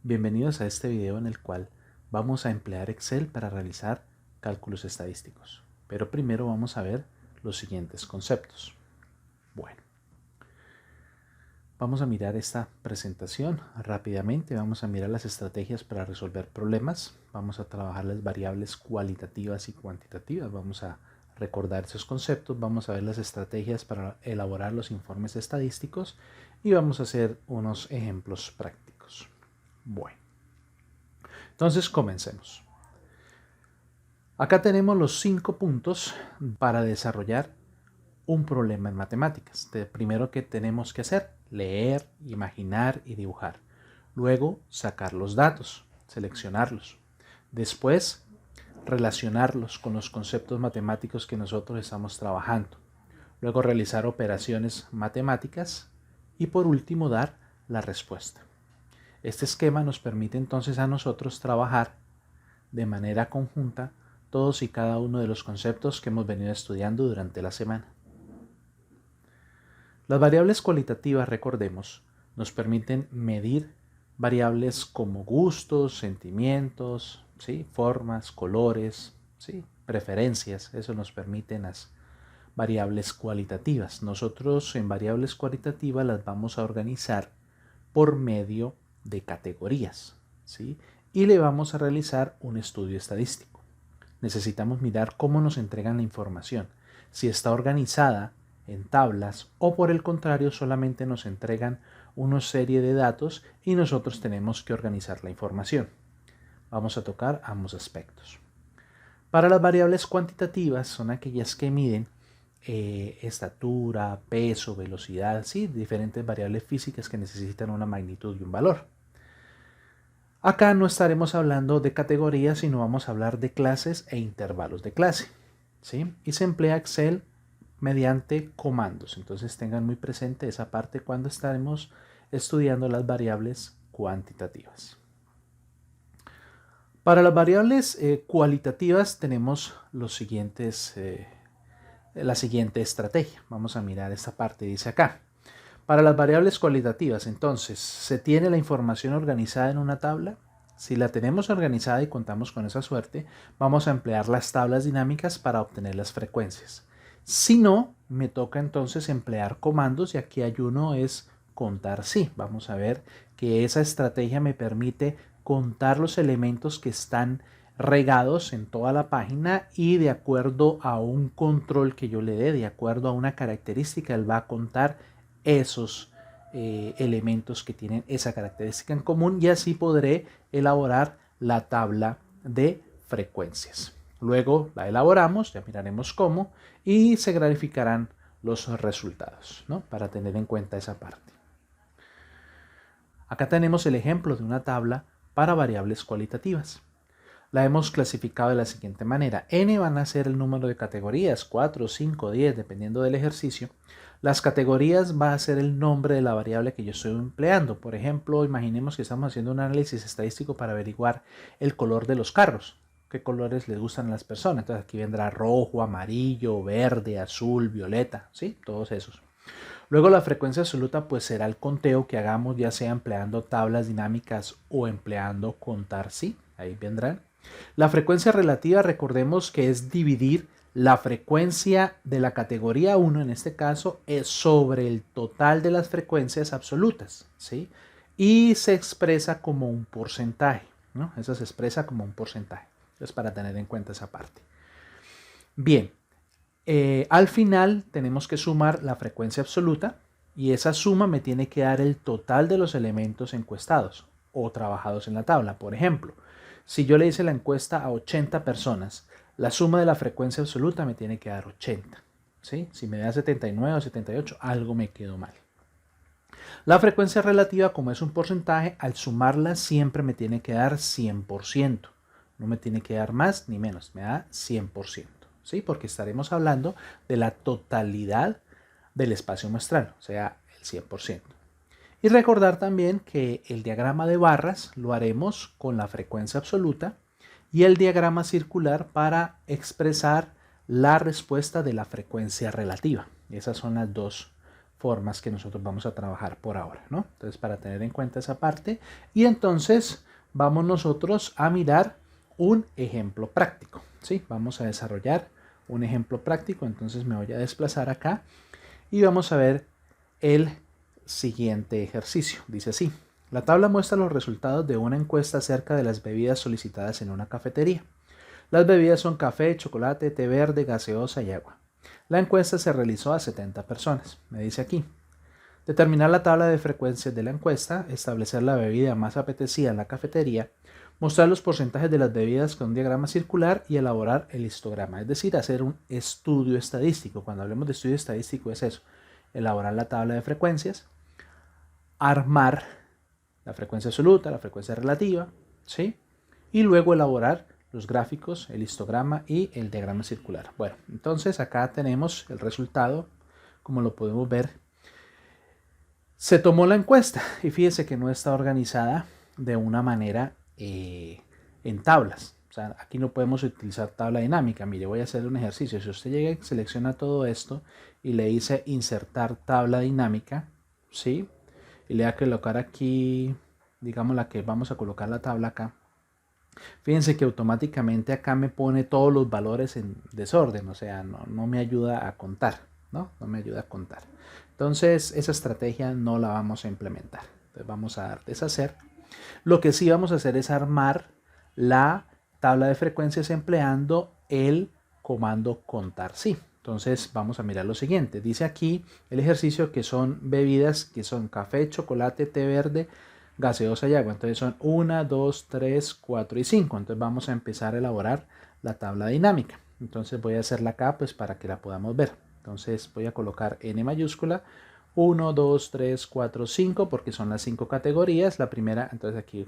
Bienvenidos a este video en el cual vamos a emplear Excel para realizar cálculos estadísticos. Pero primero vamos a ver los siguientes conceptos. Bueno, vamos a mirar esta presentación rápidamente. Vamos a mirar las estrategias para resolver problemas. Vamos a trabajar las variables cualitativas y cuantitativas. Vamos a recordar esos conceptos. Vamos a ver las estrategias para elaborar los informes estadísticos y vamos a hacer unos ejemplos prácticos. Bueno, entonces comencemos. Acá tenemos los 5 puntos para desarrollar un problema en matemáticas. Primero que tenemos que hacer, leer, imaginar y dibujar. Luego, sacar los datos, seleccionarlos. Después, relacionarlos con los conceptos matemáticos que nosotros estamos trabajando. Luego, realizar operaciones matemáticas y por último, dar la respuesta. Este esquema nos permite entonces a nosotros trabajar de manera conjunta todos y cada uno de los conceptos que hemos venido estudiando durante la semana. Las variables cualitativas, recordemos, nos permiten medir variables como gustos, sentimientos, ¿sí? Formas, colores, ¿sí? Preferencias. Eso nos permiten las variables cualitativas. Nosotros en variables cualitativas las vamos a organizar por medio de categorías, ¿sí? Y le vamos a realizar un estudio estadístico. Necesitamos mirar cómo nos entregan la información, si está organizada en tablas o por el contrario solamente nos entregan una serie de datos y nosotros tenemos que organizar la información. Vamos a tocar ambos aspectos. Para las variables cuantitativas son aquellas que miden estatura, peso, velocidad, ¿sí? Diferentes variables físicas que necesitan una magnitud y un valor. Acá no estaremos hablando de categorías, sino vamos a hablar de clases e intervalos de clase, ¿sí? Y se emplea Excel mediante comandos. Entonces tengan muy presente esa parte cuando estaremos estudiando las variables cuantitativas. Para las variables cualitativas tenemos la siguiente estrategia. Vamos a mirar esta parte, dice acá. Para las variables cualitativas, entonces, ¿se tiene la información organizada en una tabla? Si la tenemos organizada y contamos con esa suerte, vamos a emplear las tablas dinámicas para obtener las frecuencias. Si no, me toca entonces emplear comandos y aquí hay uno, es contar sí. Vamos a ver que esa estrategia me permite contar los elementos que están regados en toda la página y de acuerdo a un control que yo le dé, de acuerdo a una característica, él va a contar esos elementos que tienen esa característica en común y así podré elaborar la tabla de frecuencias. Luego la elaboramos, ya miraremos cómo, y se graficarán los resultados, ¿no? Para tener en cuenta esa parte. Acá tenemos el ejemplo de una tabla para variables cualitativas. La hemos clasificado de la siguiente manera. N van a ser el número de categorías, 4, 5, 10, dependiendo del ejercicio. Las categorías va a ser el nombre de la variable que yo estoy empleando. Por ejemplo, imaginemos que estamos haciendo un análisis estadístico para averiguar el color de los carros. ¿Qué colores les gustan a las personas? Entonces aquí vendrá rojo, amarillo, verde, azul, violeta, ¿sí? Todos esos. Luego la frecuencia absoluta pues será el conteo que hagamos ya sea empleando tablas dinámicas o empleando contar sí. Ahí vendrán. La frecuencia relativa, recordemos que es dividir la frecuencia de la categoría 1, en este caso, es sobre el total de las frecuencias absolutas, ¿sí? Y se expresa como un porcentaje, ¿no? Eso se expresa como un porcentaje. Entonces, para tener en cuenta esa parte. Bien, al final tenemos que sumar la frecuencia absoluta y esa suma me tiene que dar el total de los elementos encuestados o trabajados en la tabla. Por ejemplo, si yo le hice la encuesta a 80 personas, la suma de la frecuencia absoluta me tiene que dar 80. ¿Sí? Si me da 79 o 78, algo me quedó mal. La frecuencia relativa, como es un porcentaje, al sumarla siempre me tiene que dar 100%. No me tiene que dar más ni menos, me da 100%. ¿Sí? Porque estaremos hablando de la totalidad del espacio muestral, o sea, el 100%. Y recordar también que el diagrama de barras lo haremos con la frecuencia absoluta y el diagrama circular para expresar la respuesta de la frecuencia relativa. Esas son las dos formas que nosotros vamos a trabajar por ahora, ¿no? Entonces, para tener en cuenta esa parte. Y entonces vamos nosotros a mirar un ejemplo práctico, ¿sí? Vamos a desarrollar un ejemplo práctico. Entonces me voy a desplazar acá y vamos a ver el siguiente ejercicio. Dice así: la tabla muestra los resultados de una encuesta acerca de las bebidas solicitadas en una cafetería. Las bebidas son café, chocolate, té verde, gaseosa y agua. La encuesta se realizó a 70 personas. Me dice aquí: determinar la tabla de frecuencias de la encuesta, establecer la bebida más apetecida en la cafetería, mostrar los porcentajes de las bebidas con un diagrama circular y elaborar el histograma. Es decir, hacer un estudio estadístico. Cuando hablemos de estudio estadístico es eso: elaborar la tabla de frecuencias, armar la frecuencia absoluta, la frecuencia relativa, ¿sí? Y luego elaborar los gráficos, el histograma y el diagrama circular. Bueno, entonces acá tenemos el resultado, como lo podemos ver. Se tomó la encuesta y fíjese que no está organizada de una manera en tablas. O sea, aquí no podemos utilizar tabla dinámica. Mire, voy a hacer un ejercicio. Si usted llega y selecciona todo esto y le dice insertar tabla dinámica, ¿sí? Y le da que colocar aquí, digamos la que vamos a colocar la tabla acá. Fíjense que automáticamente acá me pone todos los valores en desorden, o sea, no me ayuda a contar, ¿no? No me ayuda a contar. Entonces, esa estrategia no la vamos a implementar. Entonces, vamos a dar deshacer. Lo que sí vamos a hacer es armar la tabla de frecuencias empleando el comando contar sí. Entonces, vamos a mirar lo siguiente. Dice aquí el ejercicio que son bebidas que son café, chocolate, té verde, gaseosa y agua. Entonces son 1, 2, 3, 4 y 5. Entonces vamos a empezar a elaborar la tabla dinámica. Entonces voy a hacerla acá pues para que la podamos ver. Entonces voy a colocar N mayúscula, 1, 2, 3, 4, 5 porque son las 5 categorías. La primera, entonces aquí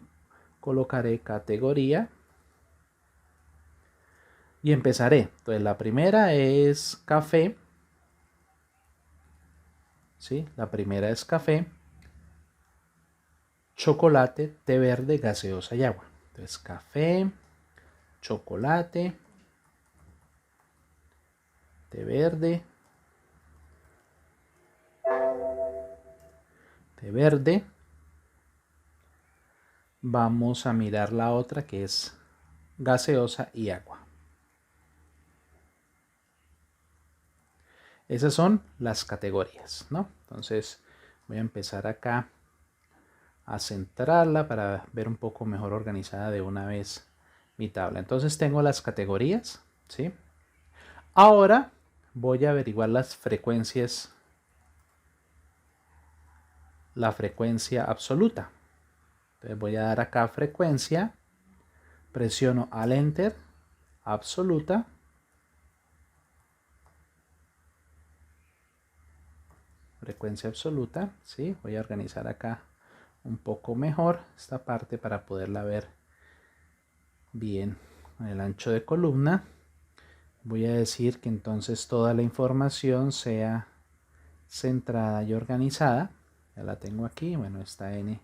colocaré categoría y empezaré. Entonces la primera es café. ¿Sí? La primera es café, chocolate, té verde, gaseosa y agua. Entonces, café, chocolate, té verde, té verde. Vamos a mirar la otra que es gaseosa y agua. Esas son las categorías, ¿no? Entonces, voy a empezar acá a centrarla para ver un poco mejor organizada de una vez mi tabla. Entonces tengo las categorías, ¿sí? Ahora voy a averiguar las frecuencias, la frecuencia absoluta. Entonces voy a dar acá frecuencia, presiono al enter, absoluta. Frecuencia absoluta, ¿sí? Voy a organizar acá un poco mejor esta parte para poderla ver bien en el ancho de columna. Voy a decir que entonces toda la información sea centrada y organizada. Ya la tengo aquí, bueno, esta N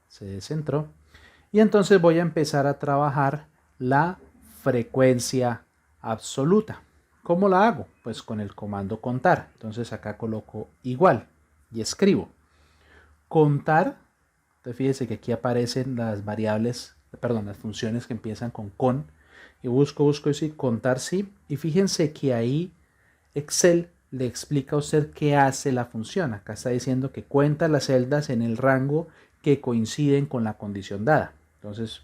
se descentró. Y entonces voy a empezar a trabajar la frecuencia absoluta. ¿Cómo la hago? Pues con el comando contar. Entonces acá coloco igual y escribo contar. Entonces fíjese que aquí aparecen las variables, perdón, las funciones que empiezan con y busco y contar sí. Y fíjense que ahí Excel le explica a usted qué hace la función. Acá está diciendo que cuenta las celdas en el rango que coinciden con la condición dada. Entonces,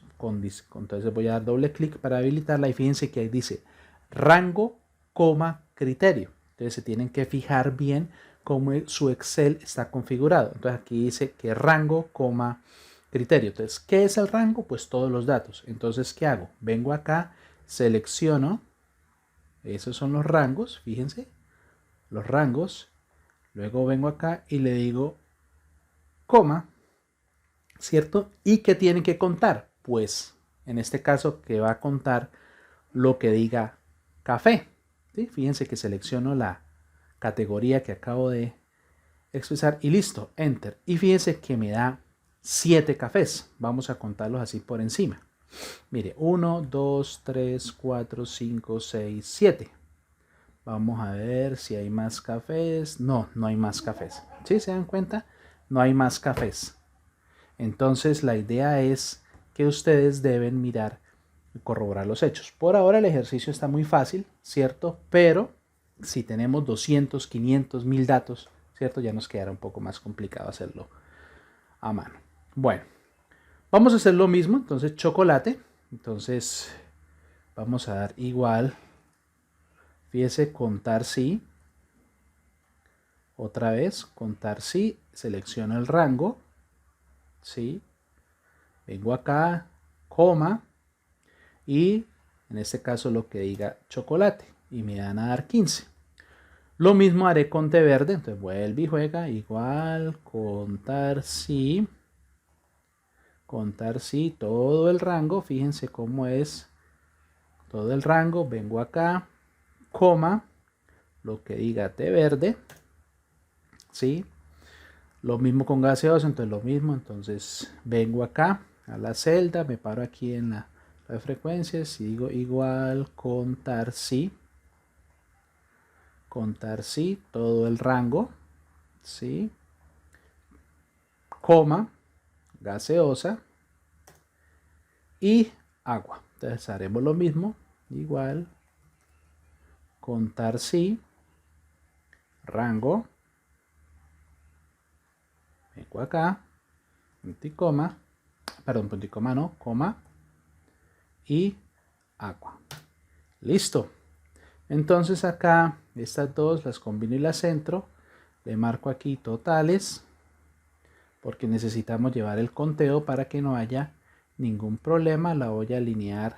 entonces voy a dar doble clic para habilitarla y fíjense que ahí dice rango, coma, criterio. Entonces se tienen que fijar bien cómo su Excel está configurado. Entonces aquí dice que rango, coma, criterio. Entonces, ¿qué es el rango? Pues todos los datos. Entonces, ¿qué hago? Vengo acá, selecciono, esos son los rangos, fíjense, los rangos. Luego vengo acá y le digo coma, ¿cierto? ¿Y qué tiene que contar? Pues en este caso que va a contar lo que diga café. ¿Sí? Fíjense que selecciono la categoría que acabo de expresar y listo, enter. Y fíjense que me da 7 cafés. Vamos a contarlos así por encima. Mire, 1, 2, 3, 4, 5, 6, 7. Vamos a ver si hay más cafés. No, no hay más cafés. ¿Sí se dan cuenta? No hay más cafés. Entonces la idea es que ustedes deben mirar y corroborar los hechos. Por ahora el ejercicio está muy fácil, ¿cierto? Pero si tenemos 200, 500, 1000 datos, ¿cierto? Ya nos quedará un poco más complicado hacerlo a mano. Bueno, vamos a hacer lo mismo. Entonces chocolate. Entonces vamos a dar igual. Fíjese, contar sí. Otra vez, contar sí. Selecciono el rango. Sí. Vengo acá, coma. Y en este caso lo que diga chocolate. Y me van a dar 15. Lo mismo haré con té verde. Entonces vuelve y juega. Igual, contar sí. Contar sí. Todo el rango. Fíjense cómo es. Todo el rango. Vengo acá. Coma. Lo que diga té verde. ¿Sí? Lo mismo con gaseoso. Entonces lo mismo. Entonces vengo acá a la celda. Me paro aquí en la de frecuencias y digo igual contar sí. Contar sí, todo el rango, ¿sí? Coma, gaseosa y agua. Entonces haremos lo mismo, igual, contar sí, rango, vengo acá, punto y coma, perdón, punto y coma no, coma y agua. Listo. Entonces acá estas dos las combino y las centro. Le marco aquí totales porque necesitamos llevar el conteo para que no haya ningún problema. La voy a alinear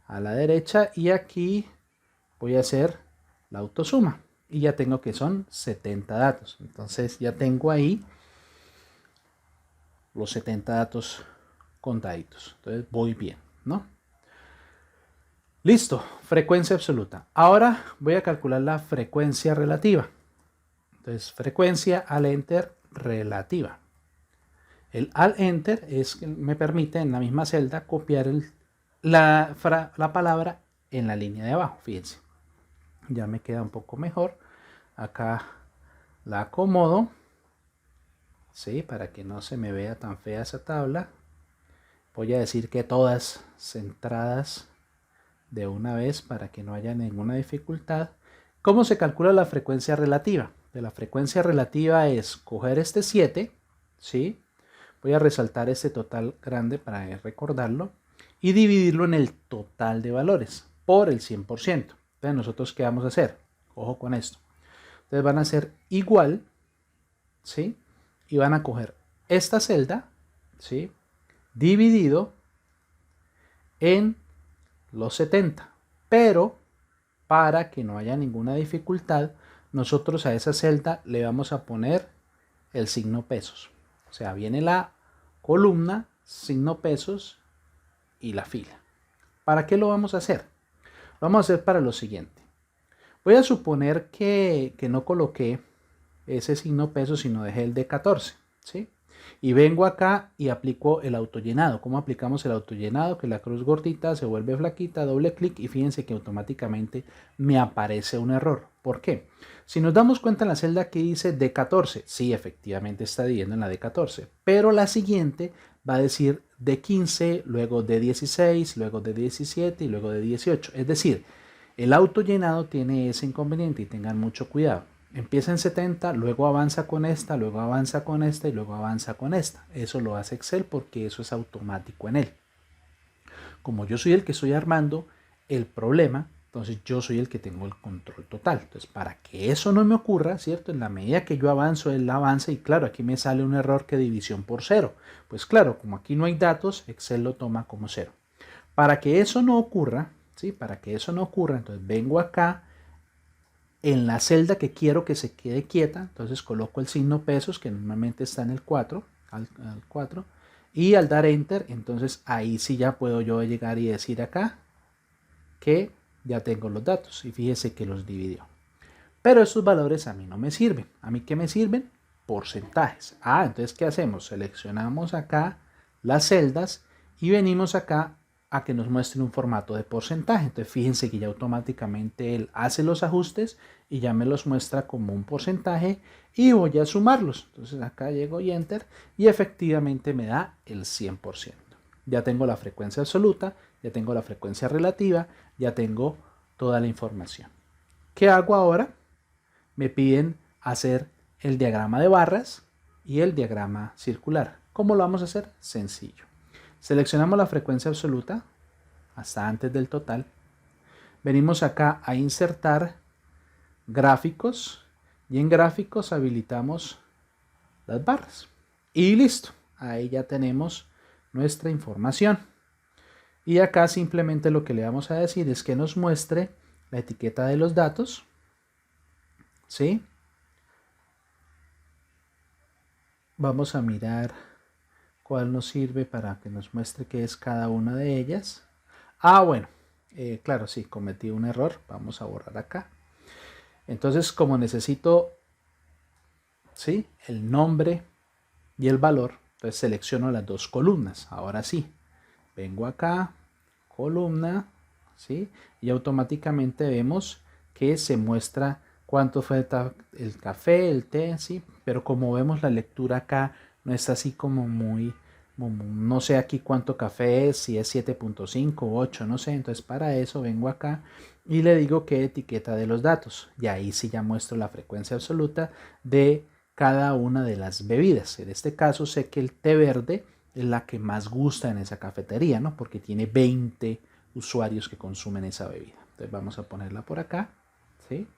a la derecha y aquí voy a hacer la autosuma y ya tengo que son 70 datos. Entonces ya tengo ahí los 70 datos contaditos. Entonces voy bien, ¿no? Listo, frecuencia absoluta. Ahora voy a calcular la frecuencia relativa. Entonces, frecuencia al enter relativa. El al enter es que me permite en la misma celda copiar la palabra en la línea de abajo. Fíjense, ya me queda un poco mejor. Acá la acomodo, ¿sí? Para que no se me vea tan fea esa tabla. Voy a decir que todas centradas de una vez para que no haya ninguna dificultad. ¿Cómo se calcula la frecuencia relativa? De la frecuencia relativa es coger este 7, ¿sí? Voy a resaltar este total grande para recordarlo y dividirlo en el total de valores por el 100%. Entonces, ¿nosotros qué vamos a hacer? Ojo con esto. Entonces van a ser igual, ¿sí? Y van a coger esta celda, ¿sí? Dividido en los 70. Pero para que no haya ninguna dificultad, nosotros a esa celda le vamos a poner el signo pesos. O sea, viene la columna, signo pesos y la fila. ¿Para qué lo vamos a hacer? Lo vamos a hacer para lo siguiente. Voy a suponer que no coloqué ese signo pesos, sino dejé el de 14, ¿sí? Y vengo acá y aplico el autollenado. ¿Cómo aplicamos el autollenado? Que la cruz gordita se vuelve flaquita, doble clic y fíjense que automáticamente me aparece un error. ¿Por qué? Si nos damos cuenta en la celda que dice D14, sí, efectivamente está dividiendo en la D14, pero la siguiente va a decir D15, luego D16, luego D17 y luego D18. Es decir, el autollenado tiene ese inconveniente y tengan mucho cuidado. Empieza en 70, luego avanza con esta, luego avanza con esta y luego avanza con esta. Eso lo hace Excel porque eso es automático en él. Como yo soy el que estoy armando el problema, entonces yo soy el que tengo el control total. Entonces, para que eso no me ocurra, ¿cierto? En la medida que yo avanzo, él avanza y claro, aquí me sale un error que división por 0. Pues claro, como aquí no hay datos, Excel lo toma como 0. Para que eso no ocurra, ¿sí? Para que eso no ocurra, entonces vengo acá en la celda que quiero que se quede quieta, entonces coloco el signo pesos que normalmente está en el 4, al 4, y al dar enter, entonces ahí sí ya puedo yo llegar y decir acá que ya tengo los datos y fíjese que los dividió. Pero estos valores a mí no me sirven. ¿A mí qué me sirven? Porcentajes. Entonces ¿qué hacemos? Seleccionamos acá las celdas y venimos acá a que nos muestre un formato de porcentaje. Entonces fíjense que ya automáticamente él hace los ajustes y ya me los muestra como un porcentaje y voy a sumarlos. Entonces acá llego y enter y efectivamente me da el 100%. Ya tengo la frecuencia absoluta, ya tengo la frecuencia relativa, ya tengo toda la información. ¿Qué hago ahora? Me piden hacer el diagrama de barras y el diagrama circular. ¿Cómo lo vamos a hacer? Sencillo. Seleccionamos la frecuencia absoluta hasta antes del total. Venimos acá a insertar gráficos y en gráficos habilitamos las barras. Y listo. Ahí ya tenemos nuestra información. Y acá simplemente lo que le vamos a decir es que nos muestre la etiqueta de los datos. ¿Sí? Vamos a mirar cuál nos sirve para que nos muestre qué es cada una de ellas. Bueno, claro, sí, cometí un error. Vamos a borrar acá. Entonces, como necesito, ¿sí?, el nombre y el valor, entonces selecciono las dos columnas. Ahora sí, vengo acá, columna, ¿sí? Y automáticamente vemos que se muestra cuánto fue el café, el té, ¿sí? Pero como vemos la lectura acá no está así como muy, no sé aquí cuánto café es, si es 7.5 o 8, no sé. Entonces para eso vengo acá y le digo qué etiqueta de los datos. Y ahí sí ya muestro la frecuencia absoluta de cada una de las bebidas. En este caso sé que el té verde es la que más gusta en esa cafetería, ¿no? Porque tiene 20 usuarios que consumen esa bebida. Entonces vamos a ponerla por acá, ¿sí?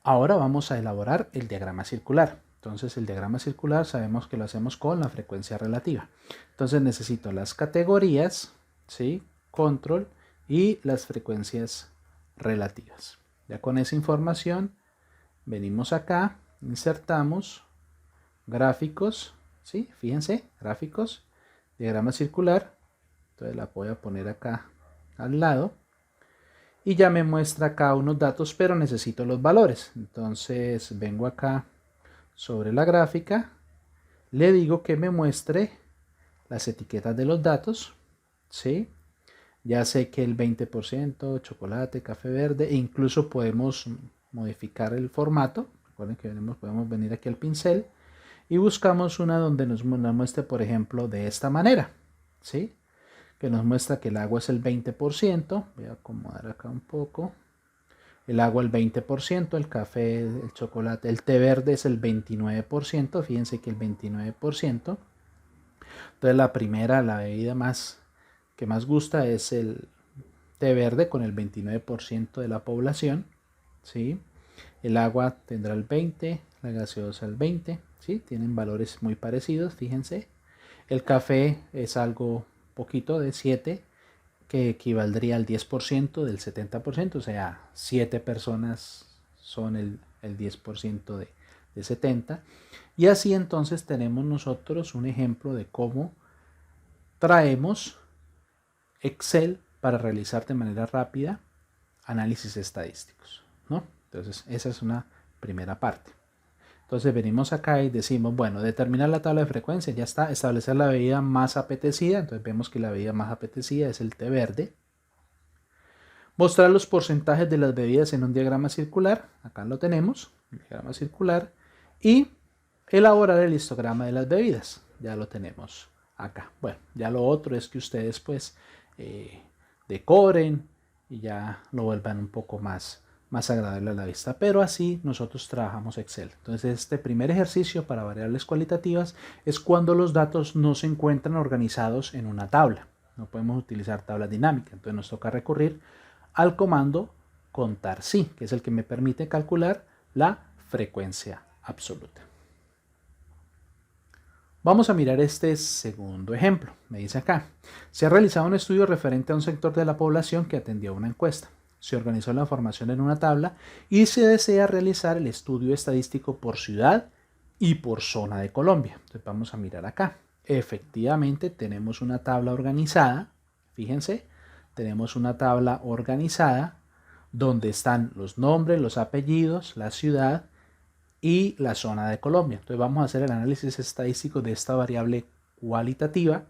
Ahora vamos a elaborar el diagrama circular. Entonces el diagrama circular sabemos que lo hacemos con la frecuencia relativa. Entonces necesito las categorías, ¿sí?, control y las frecuencias relativas. Ya con esa información venimos acá, insertamos gráficos, ¿sí? Fíjense, gráficos, diagrama circular. Entonces la voy a poner acá al lado. Y ya me muestra acá unos datos, pero necesito los valores. Entonces vengo acá sobre la gráfica, le digo que me muestre las etiquetas de los datos, ¿sí? Ya sé que el 20%, chocolate, café verde, e incluso podemos modificar el formato. Recuerden que podemos venir aquí al pincel y buscamos una donde nos muestre, por ejemplo, de esta manera, ¿sí?, que nos muestra que el agua es el 20%. Voy a acomodar acá un poco. El agua el 20%, el café, el chocolate, el té verde es el 29%. Fíjense que el 29%. Entonces la primera, la bebida que más gusta es el té verde con el 29% de la población, ¿sí? El agua tendrá el 20%, la gaseosa el 20%, ¿sí? Tienen valores muy parecidos, fíjense. El café es algo poquito de 7, que equivaldría al 10% del 70%, o sea, 7 personas son el 10% de 70. Y así entonces tenemos nosotros un ejemplo de cómo traemos Excel para realizar de manera rápida análisis estadísticos, ¿no? Entonces esa es una primera parte. Entonces venimos acá y decimos, bueno, determinar la tabla de frecuencia, ya está, establecer la bebida más apetecida. Entonces vemos que la bebida más apetecida es el té verde. Mostrar los porcentajes de las bebidas en un diagrama circular, acá lo tenemos, el diagrama circular. Y elaborar el histograma de las bebidas, ya lo tenemos acá. Bueno, ya lo otro es que ustedes pues decoren y ya lo vuelvan un poco más agradable a la vista, pero así nosotros trabajamos Excel. Entonces este primer ejercicio para variables cualitativas es cuando los datos no se encuentran organizados en una tabla. No podemos utilizar tablas dinámicas, entonces nos toca recurrir al comando contar sí, que es el que me permite calcular la frecuencia absoluta. Vamos a mirar este segundo ejemplo. Me dice acá, se ha realizado un estudio referente a un sector de la población que atendió a una encuesta. Se organizó la información en una tabla y se desea realizar el estudio estadístico por ciudad y por zona de Colombia. Entonces vamos a mirar acá. Efectivamente tenemos una tabla organizada. Fíjense, tenemos una tabla organizada donde están los nombres, los apellidos, la ciudad y la zona de Colombia. Entonces vamos a hacer el análisis estadístico de esta variable cualitativa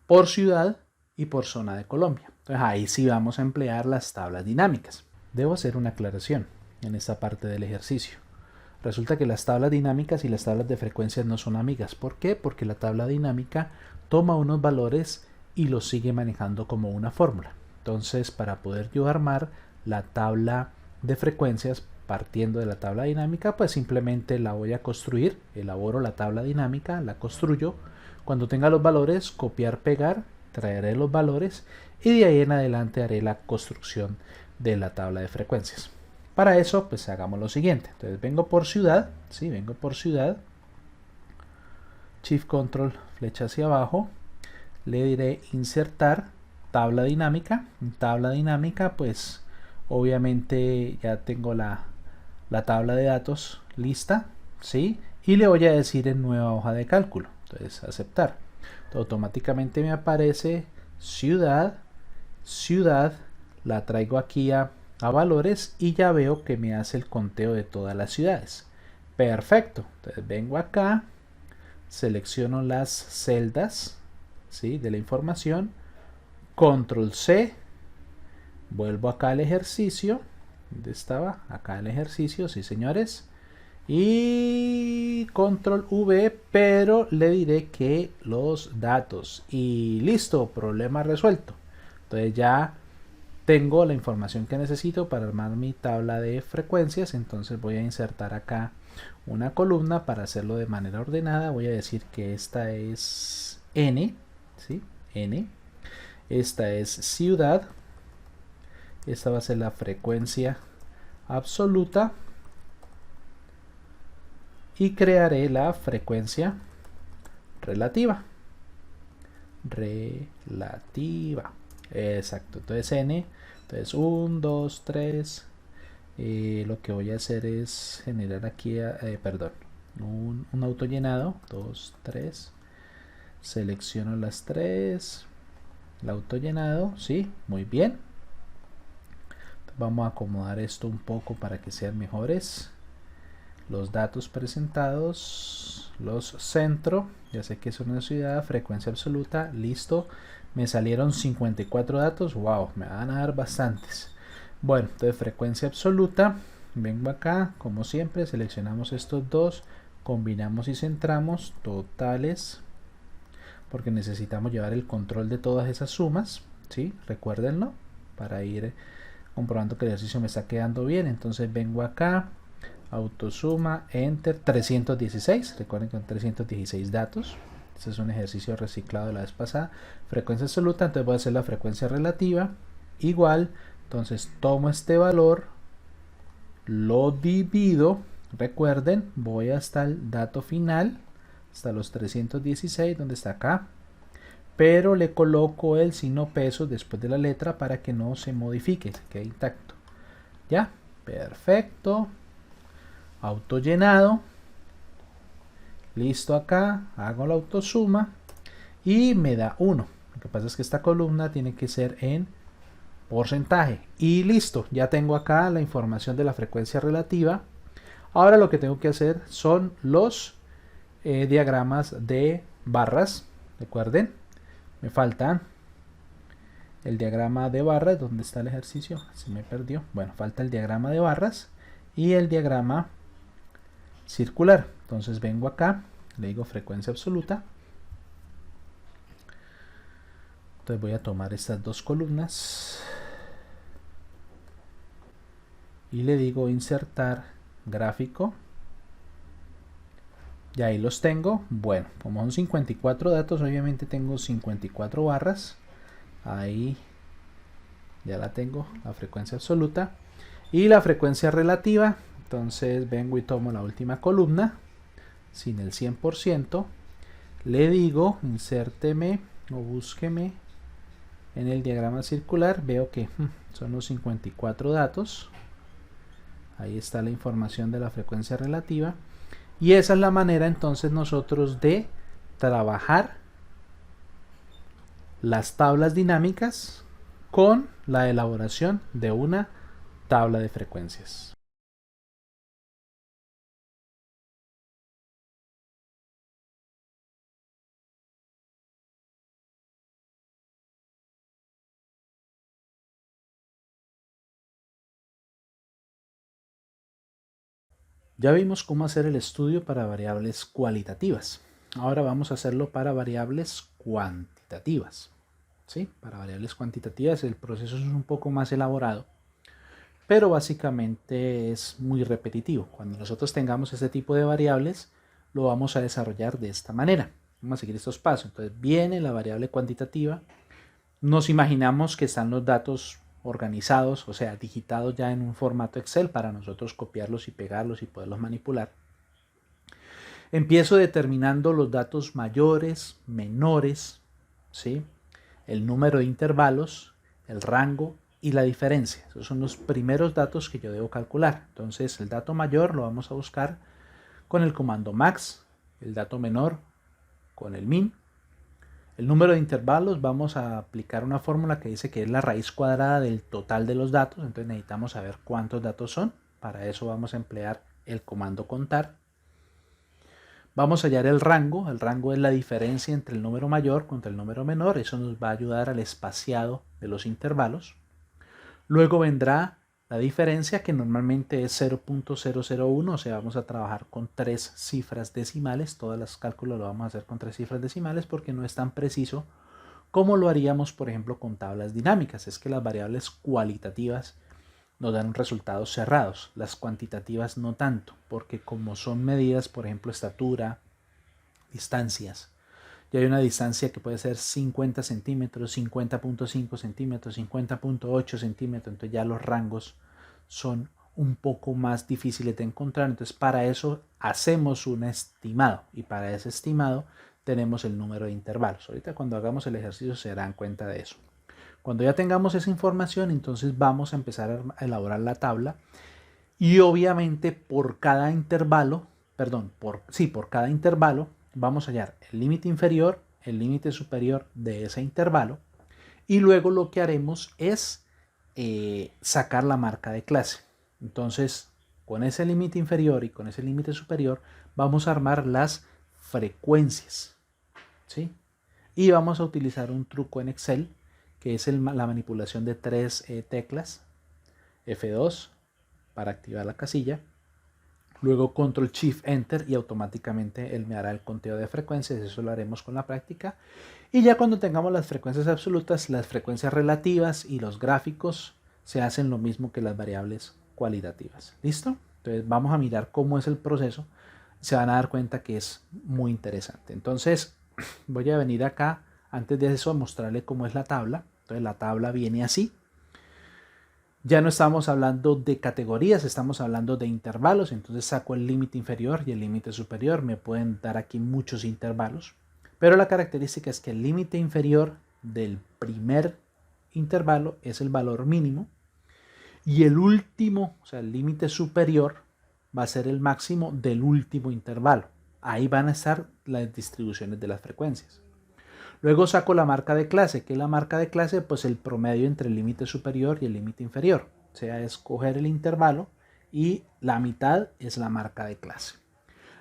por ciudad y por zona de Colombia. Entonces ahí sí vamos a emplear las tablas dinámicas. Debo hacer una aclaración en esta parte del ejercicio. Resulta que las tablas dinámicas y las tablas de frecuencias no son amigas. ¿Por qué? Porque la tabla dinámica toma unos valores y los sigue manejando como una fórmula. Entonces, para poder yo armar la tabla de frecuencias partiendo de la tabla dinámica, pues simplemente la voy a construir, elaboro la tabla dinámica, la construyo. Cuando tenga los valores, copiar, pegar, traeré los valores y de ahí en adelante haré la construcción de la tabla de frecuencias. Para eso, pues hagamos lo siguiente. Entonces vengo por ciudad, ¿sí? Vengo por ciudad, Shift Control, flecha hacia abajo, le diré insertar tabla dinámica. En tabla dinámica, pues obviamente ya tengo la tabla de datos lista, ¿sí? Y le voy a decir en nueva hoja de cálculo. Entonces, aceptar. Entonces, automáticamente me aparece ciudad, ciudad, la traigo aquí a valores y ya veo que me hace el conteo de todas las ciudades. Perfecto. Entonces vengo acá, selecciono las celdas, ¿sí?, de la información, control C, vuelvo acá al ejercicio. ¿Dónde estaba? Acá el ejercicio, sí señores. Y control V, pero le diré que los datos. Y listo, problema resuelto. Entonces ya tengo la información que necesito para armar mi tabla de frecuencias. Entonces voy a insertar acá una columna para hacerlo de manera ordenada. Voy a decir que esta es N, ¿sí? N. Esta es ciudad. Esta va a ser la frecuencia absoluta. Y crearé la frecuencia relativa. Relativa. Exacto. Entonces N. Entonces 1, 2, 3. Lo que voy a hacer es generar aquí, perdón, un autollenado. 2, 3. Selecciono las 3. El autollenado. Sí, muy bien. Vamos a acomodar esto un poco para que sean mejores. Los datos presentados, los centro, ya sé que es una ciudad, frecuencia absoluta, listo. Me salieron 54 datos, wow, me van a dar bastantes. Bueno, entonces frecuencia absoluta, vengo acá, como siempre, seleccionamos estos dos, combinamos y centramos, totales, porque necesitamos llevar el control de todas esas sumas, ¿sí? Recuérdenlo, para ir comprobando que el ejercicio me está quedando bien. Entonces vengo acá, autosuma, enter, 316, recuerden que son 316 datos. Este es un ejercicio reciclado de la vez pasada. Frecuencia absoluta, entonces voy a hacer la frecuencia relativa, igual, entonces tomo este valor, lo divido, recuerden, voy hasta el dato final, hasta los 316, donde está acá, pero le coloco el signo peso después de la letra para que no se modifique, se quede intacto. Ya, perfecto. Autollenado. Listo acá, hago la autosuma y me da 1. Lo que pasa es que esta columna tiene que ser en porcentaje. Y listo, ya tengo acá la información de la frecuencia relativa. Ahora lo que tengo que hacer son los diagramas de barras. Recuerden, me faltan el diagrama de barras. ¿Dónde está el ejercicio? Se me perdió. Bueno, falta el diagrama de barras y el diagrama circular. Entonces vengo acá, le digo frecuencia absoluta. Entonces voy a tomar estas dos columnas y le digo insertar gráfico. Y ahí los tengo. Bueno, como son 54 datos, obviamente tengo 54 barras. Ahí ya la tengo, la frecuencia absoluta. Y la frecuencia relativa. Entonces vengo y tomo la última columna sin el 100%. Le digo insérteme o búsqueme en el diagrama circular. Veo que son los 54 datos. Ahí está la información de la frecuencia relativa. Y esa es la manera entonces nosotros de trabajar las tablas dinámicas con la elaboración de una tabla de frecuencias. Ya vimos cómo hacer el estudio para variables cualitativas. Ahora vamos a hacerlo para variables cuantitativas. ¿Sí? Para variables cuantitativas el proceso es un poco más elaborado, pero básicamente es muy repetitivo. Cuando nosotros tengamos este tipo de variables, lo vamos a desarrollar de esta manera. Vamos a seguir estos pasos. Entonces viene la variable cuantitativa. Nos imaginamos que están los datos organizados, o sea, digitados ya en un formato Excel para nosotros copiarlos y pegarlos y poderlos manipular. Empiezo determinando los datos mayores, menores, ¿sí? El número de intervalos, el rango y la diferencia. Esos son los primeros datos que yo debo calcular. Entonces el dato mayor lo vamos a buscar con el comando max, el dato menor con el min. El número de intervalos vamos a aplicar una fórmula que dice que es la raíz cuadrada del total de los datos. Entonces necesitamos saber cuántos datos son. Para eso vamos a emplear el comando contar. Vamos a hallar el rango. El rango es la diferencia entre el número mayor contra el número menor. Eso nos va a ayudar al espaciado de los intervalos. Luego vendrá la diferencia, que normalmente es 0.001, o sea, vamos a trabajar con 3 cifras decimales. Todos los cálculos lo vamos a hacer con 3 cifras decimales porque no es tan preciso como lo haríamos, por ejemplo, con tablas dinámicas. Es que las variables cualitativas nos dan resultados cerrados, las cuantitativas no tanto, porque como son medidas, por ejemplo, estatura, distancias, y hay una distancia que puede ser 50 centímetros, 50.5 centímetros, 50.8 centímetros, entonces ya los rangos son un poco más difíciles de encontrar. Entonces para eso hacemos un estimado, y para ese estimado tenemos el número de intervalos. Ahorita cuando hagamos el ejercicio se darán cuenta de eso. Cuando ya tengamos esa información, entonces vamos a empezar a elaborar la tabla, y obviamente por cada intervalo, por cada intervalo vamos a hallar el límite inferior, el límite superior de ese intervalo, y luego lo que haremos es sacar la marca de clase. Entonces, con ese límite inferior y con ese límite superior vamos a armar las frecuencias, ¿sí? Y vamos a utilizar un truco en Excel que es la manipulación de 3 teclas, F2 para activar la casilla, luego Control Shift Enter y automáticamente él me hará el conteo de frecuencias. Eso lo haremos con la práctica. Y ya cuando tengamos las frecuencias absolutas, las frecuencias relativas y los gráficos se hacen lo mismo que las variables cualitativas. ¿Listo? Entonces vamos a mirar cómo es el proceso. Se van a dar cuenta que es muy interesante. Entonces voy a venir acá, antes de eso, a mostrarle cómo es la tabla. Entonces la tabla viene así. Ya no estamos hablando de categorías, estamos hablando de intervalos. Entonces saco el límite inferior y el límite superior. Me pueden dar aquí muchos intervalos, pero la característica es que el límite inferior del primer intervalo es el valor mínimo, y el último, o sea, el límite superior va a ser el máximo del último intervalo. Ahí van a estar las distribuciones de las frecuencias. Luego saco la marca de clase. ¿Qué es la marca de clase? Pues el promedio entre el límite superior y el límite inferior. O sea, escoger el intervalo y la mitad es la marca de clase.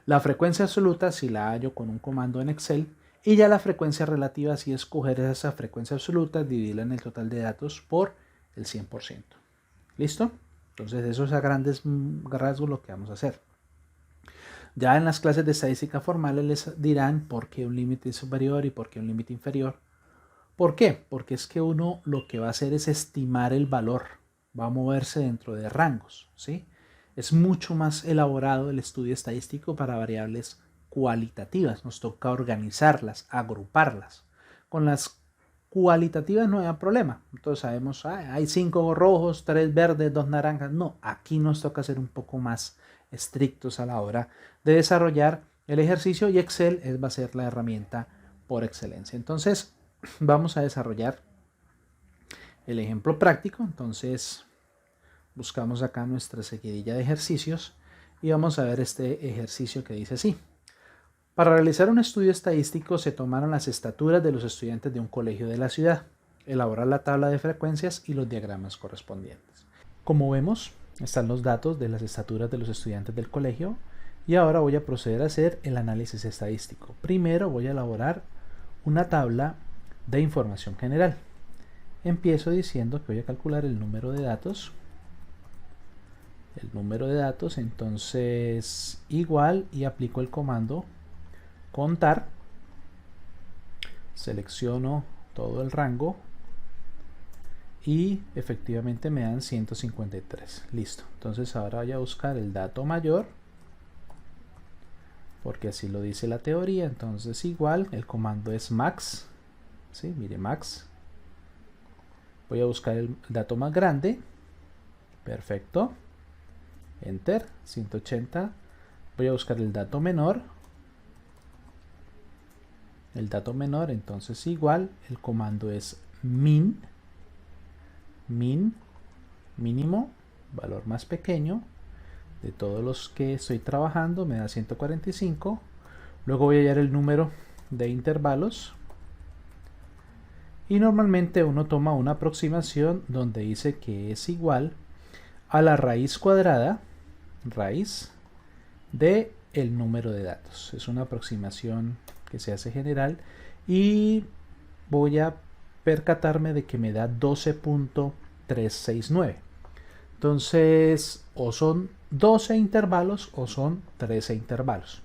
La frecuencia absoluta si la hallo con un comando en Excel, y ya la frecuencia relativa si escoger esa frecuencia absoluta, dividirla en el total de datos por el 100%. ¿Listo? Entonces eso es a grandes rasgos lo que vamos a hacer. Ya en las clases de estadística formales les dirán por qué un límite superior y por qué un límite inferior. ¿Por qué? Porque es que uno lo que va a hacer es estimar el valor, va a moverse dentro de rangos, ¿sí? Es mucho más elaborado el estudio estadístico para variables cualitativas. Nos toca organizarlas, agruparlas. Con las cualitativas no hay problema. Entonces sabemos, hay 5 rojos, 3 verdes, 2 naranjas. No, aquí nos toca ser un poco más estrictos a la hora de desarrollar el ejercicio, y Excel va a ser la herramienta por excelencia. Entonces vamos a desarrollar el ejemplo práctico. Entonces buscamos acá nuestra seguidilla de ejercicios y vamos a ver este ejercicio que dice así. Para realizar un estudio estadístico se tomaron las estaturas de los estudiantes de un colegio de la ciudad, elaborar la tabla de frecuencias y los diagramas correspondientes. Como vemos, están los datos de las estaturas de los estudiantes del colegio, y ahora voy a proceder a hacer el análisis estadístico. Primero voy a elaborar una tabla de información general. Empiezo diciendo que voy a calcular el número de datos el número de datos, entonces igual, y aplico el comando contar, selecciono todo el rango y efectivamente me dan 153. Listo. Entonces ahora voy a buscar el dato mayor, porque así lo dice la teoría. Entonces igual, el comando es max, ¿sí? Mire, max. Voy a buscar el dato más grande. Perfecto. Enter, 180. Voy a buscar el dato menor. El dato menor, entonces igual, el comando es min, mínimo, valor más pequeño de todos los que estoy trabajando, me da 145. Luego voy a hallar el número de intervalos, y normalmente uno toma una aproximación donde dice que es igual a la raíz cuadrada, raíz de el número de datos. Es una aproximación que se hace general, y voy a percatarme de que me da 12.369. Entonces, o son 12 intervalos o son 13 intervalos.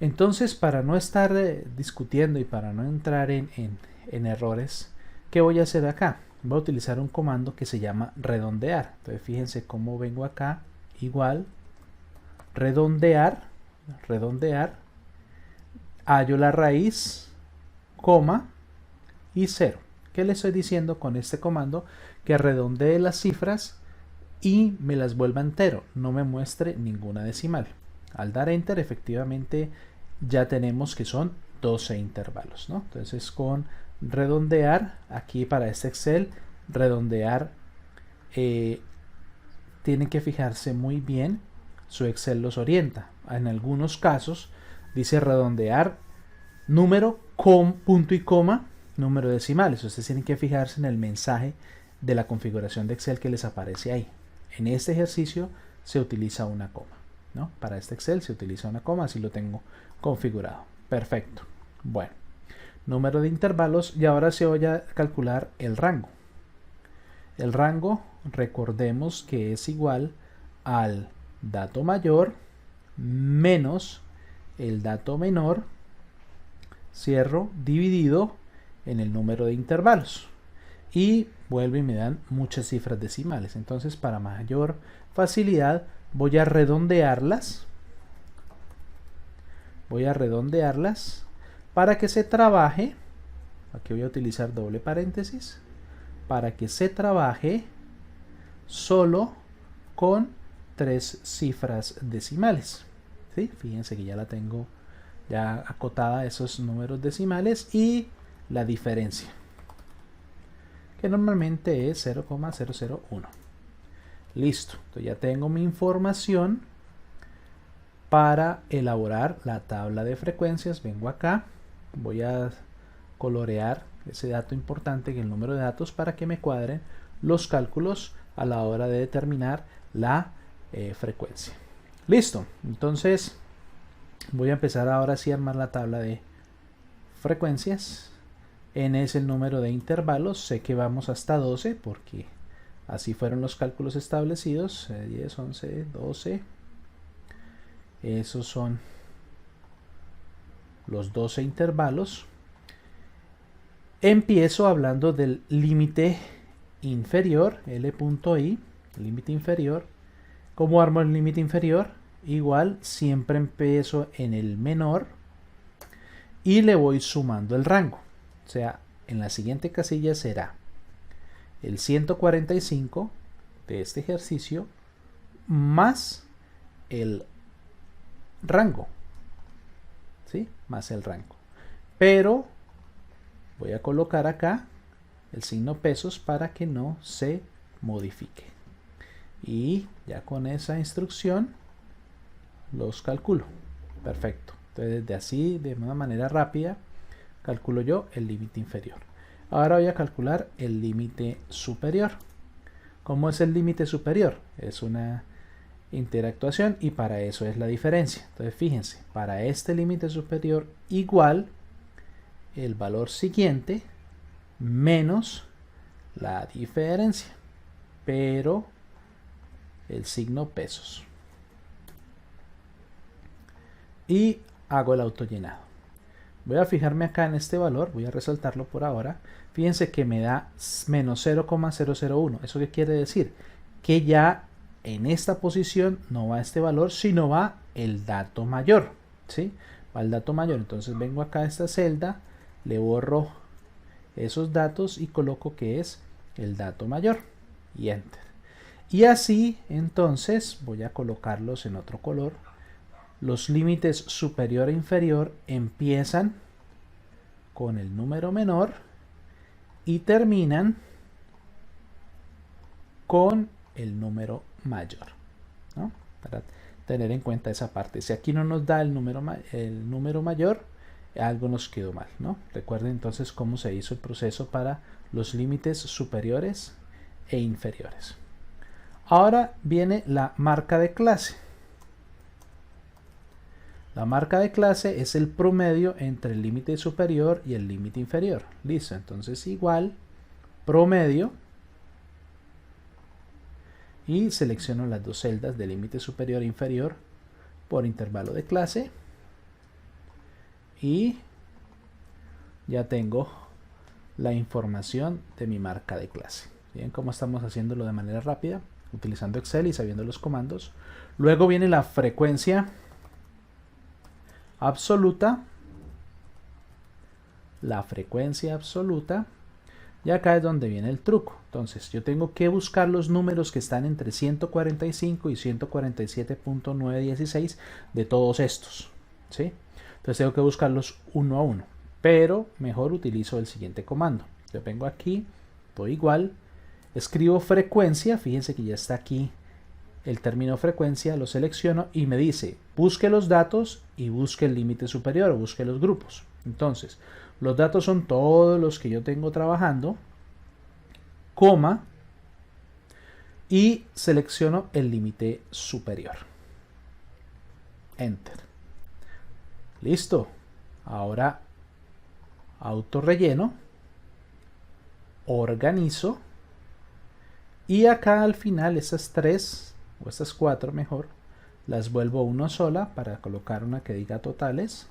Entonces, para no estar discutiendo y para no entrar en errores, ¿qué voy a hacer acá? Voy a utilizar un comando que se llama redondear. Entonces, fíjense cómo vengo acá, igual, redondear, hallo la raíz, coma y 0. ¿Qué le estoy diciendo con este comando? Que redondee las cifras y me las vuelva entero, no me muestre ninguna decimal. Al dar enter, efectivamente ya tenemos que son 12 intervalos, ¿no? Entonces, con redondear, aquí para este Excel, redondear, tienen que fijarse muy bien, su Excel los orienta. En algunos casos dice redondear número con punto y coma, número decimales. Ustedes tienen que fijarse en el mensaje de la configuración de Excel que les aparece ahí. En este ejercicio se utiliza una coma, ¿no? Para este Excel se utiliza una coma, así lo tengo configurado. Perfecto. Bueno, número de intervalos, y ahora se voy a calcular el rango. El rango, recordemos que es igual al dato mayor menos el dato menor, cierro, dividido en el número de intervalos, y vuelvo y me dan muchas cifras decimales. Entonces, para mayor facilidad, voy a redondearlas para que se trabaje. Aquí voy a utilizar doble paréntesis para que se trabaje solo con 3 cifras decimales, ¿sí? Fíjense que ya la tengo ya acotada esos números decimales, y la diferencia, que normalmente es 0,001. Listo, entonces ya tengo mi información para elaborar la tabla de frecuencias. Vengo acá, voy a colorear ese dato importante, que es el número de datos, para que me cuadren los cálculos a la hora de determinar la frecuencia. Listo, entonces voy a empezar ahora sí a armar la tabla de frecuencias. N es el número de intervalos, sé que vamos hasta 12 porque así fueron los cálculos establecidos, 10, 11, 12, esos son los 12 intervalos. Empiezo hablando del límite inferior, L.I, límite inferior. ¿Cómo armo el límite inferior? Igual, siempre empiezo en el menor y le voy sumando el rango. O sea, en la siguiente casilla será el 145 de este ejercicio más el rango, ¿sí? Más el rango. Pero voy a colocar acá el signo pesos para que no se modifique. Y ya con esa instrucción los calculo. Perfecto. Entonces, desde así, de una manera rápida, calculo yo el límite inferior. Ahora voy a calcular el límite superior. ¿Cómo es el límite superior? Es una interactuación, y para eso es la diferencia. Entonces, fíjense, para este límite superior, igual el valor siguiente menos la diferencia. Pero el signo pesos. Y hago el autollenado. Voy a fijarme acá en este valor, voy a resaltarlo por ahora. Fíjense que me da menos 0,001. ¿Eso qué quiere decir? Que ya en esta posición no va este valor, sino va el dato mayor. ¿Sí? Va el dato mayor. Entonces vengo acá a esta celda, le borro esos datos y coloco que es el dato mayor. Y Enter. Y así, entonces, voy a colocarlos en otro color. Los límites superior e inferior empiezan con el número menor y terminan con el número mayor, ¿no? Para tener en cuenta esa parte. Si aquí no nos da el número mayor, algo nos quedó mal, ¿no? Recuerden entonces cómo se hizo el proceso para los límites superiores e inferiores. Ahora viene la marca de clase. La marca de clase es el promedio entre el límite superior y el límite inferior. Listo, entonces igual promedio y selecciono las dos celdas de límite superior e inferior por intervalo de clase y ya tengo la información de mi marca de clase. ¿Bien? Cómo estamos haciéndolo de manera rápida, utilizando Excel y sabiendo los comandos. Luego viene la frecuencia absoluta, y acá es donde viene el truco. Entonces yo tengo que buscar los números que están entre 145 y 147.916 de todos estos, ¿sí? Entonces tengo que buscarlos uno a uno, pero mejor utilizo el siguiente comando. Yo vengo aquí, doy igual, escribo frecuencia, fíjense que ya está aquí el término frecuencia, lo selecciono y me dice busque los datos y busque el límite superior o busque los grupos. Entonces los datos son todos los que yo tengo trabajando, coma, y selecciono el límite superior. Enter. Listo. Ahora auto relleno, organizo y acá al final estas tres o estas cuatro mejor las vuelvo una sola para colocar una que diga totales.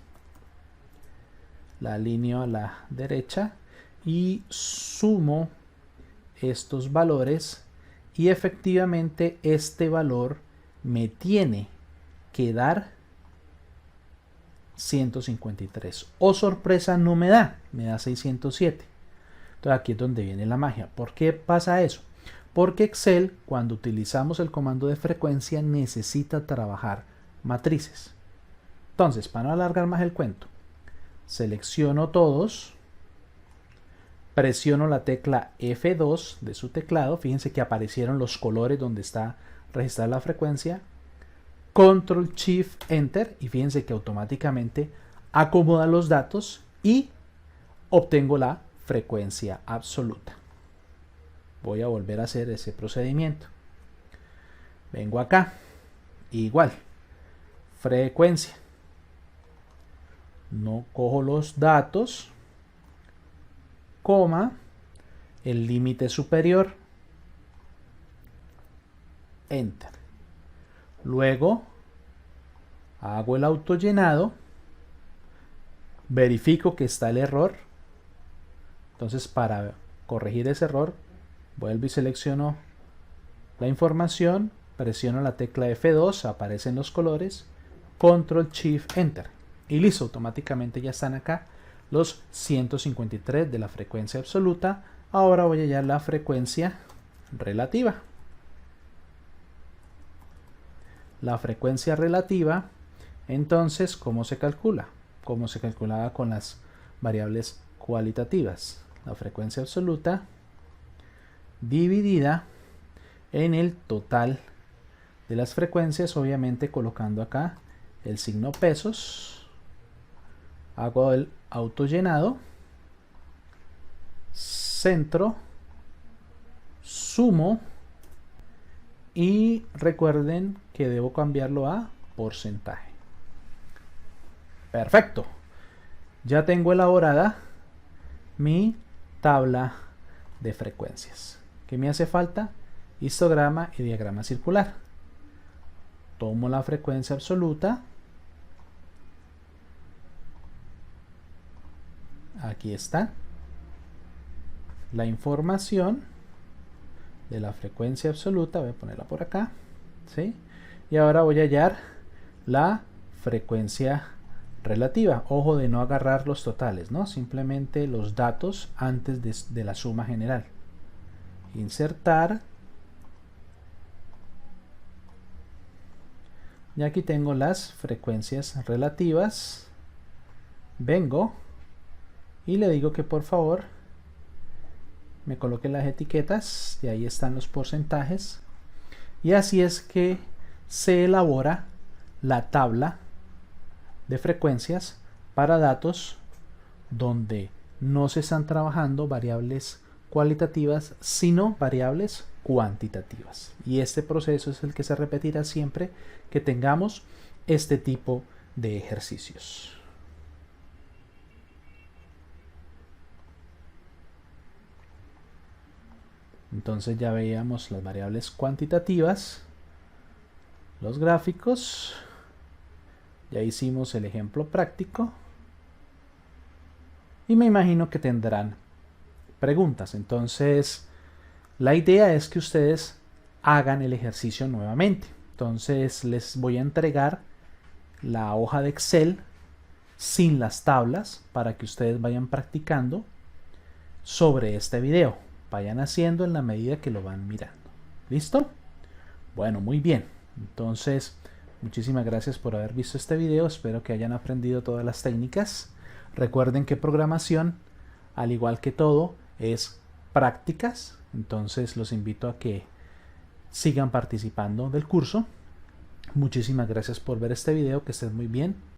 La alineo a la derecha y sumo estos valores y efectivamente este valor me tiene que dar 153. Oh sorpresa, no me da 607. Entonces aquí es donde viene la magia. ¿Por qué pasa eso? Porque Excel, cuando utilizamos el comando de frecuencia, necesita trabajar matrices. Entonces, para no alargar más el cuento, selecciono todos, presiono la tecla F2 de su teclado, fíjense que aparecieron los colores donde está registrada la frecuencia, Control Shift Enter y fíjense que automáticamente acomoda los datos y obtengo la frecuencia absoluta. Voy a volver a hacer ese procedimiento. Vengo acá, igual, frecuencia. No cojo los datos, coma, el límite superior, Enter. Luego hago el autollenado, verifico que está el error. Entonces para corregir ese error, vuelvo y selecciono la información, presiono la tecla F2, aparecen los colores, Control Shift Enter. Y listo, automáticamente ya están acá los 153 de la frecuencia absoluta. Ahora voy a hallar la frecuencia relativa. La frecuencia relativa, entonces, ¿cómo se calcula? Como se calculaba con las variables cualitativas. La frecuencia absoluta dividida en el total de las frecuencias, obviamente colocando acá el signo pesos. Hago el autollenado, centro, sumo y recuerden que debo cambiarlo a porcentaje. Perfecto. Ya tengo elaborada mi tabla de frecuencias. ¿Qué me hace falta? histograma y diagrama circular. Tomo la frecuencia absoluta. Aquí está la información de la frecuencia absoluta. Voy a ponerla por acá, ¿sí? Y ahora voy a hallar la frecuencia relativa. Ojo de no agarrar los totales, ¿no? Simplemente los datos antes de la suma general. Insertar. Y aquí tengo las frecuencias relativas. Vengo y le digo que por favor me coloque las etiquetas y ahí están los porcentajes. Y así es que se elabora la tabla de frecuencias para datos donde no se están trabajando variables cualitativas, sino variables cuantitativas. Y este proceso es el que se repetirá siempre que tengamos este tipo de ejercicios. Entonces ya veíamos las variables cuantitativas, los gráficos, ya hicimos el ejemplo práctico y me imagino que tendrán preguntas. Entonces la idea es que ustedes hagan el ejercicio nuevamente. Entonces les voy a entregar la hoja de Excel sin las tablas para que ustedes vayan practicando sobre este video. Vayan haciendo en la medida que lo van mirando. ¿Listo? Bueno, muy bien. Entonces, muchísimas gracias por haber visto este video. Espero que hayan aprendido todas las técnicas. Recuerden que programación, al igual que todo, es prácticas. Entonces, los invito a que sigan participando del curso. Muchísimas gracias por ver este video. Que estén muy bien.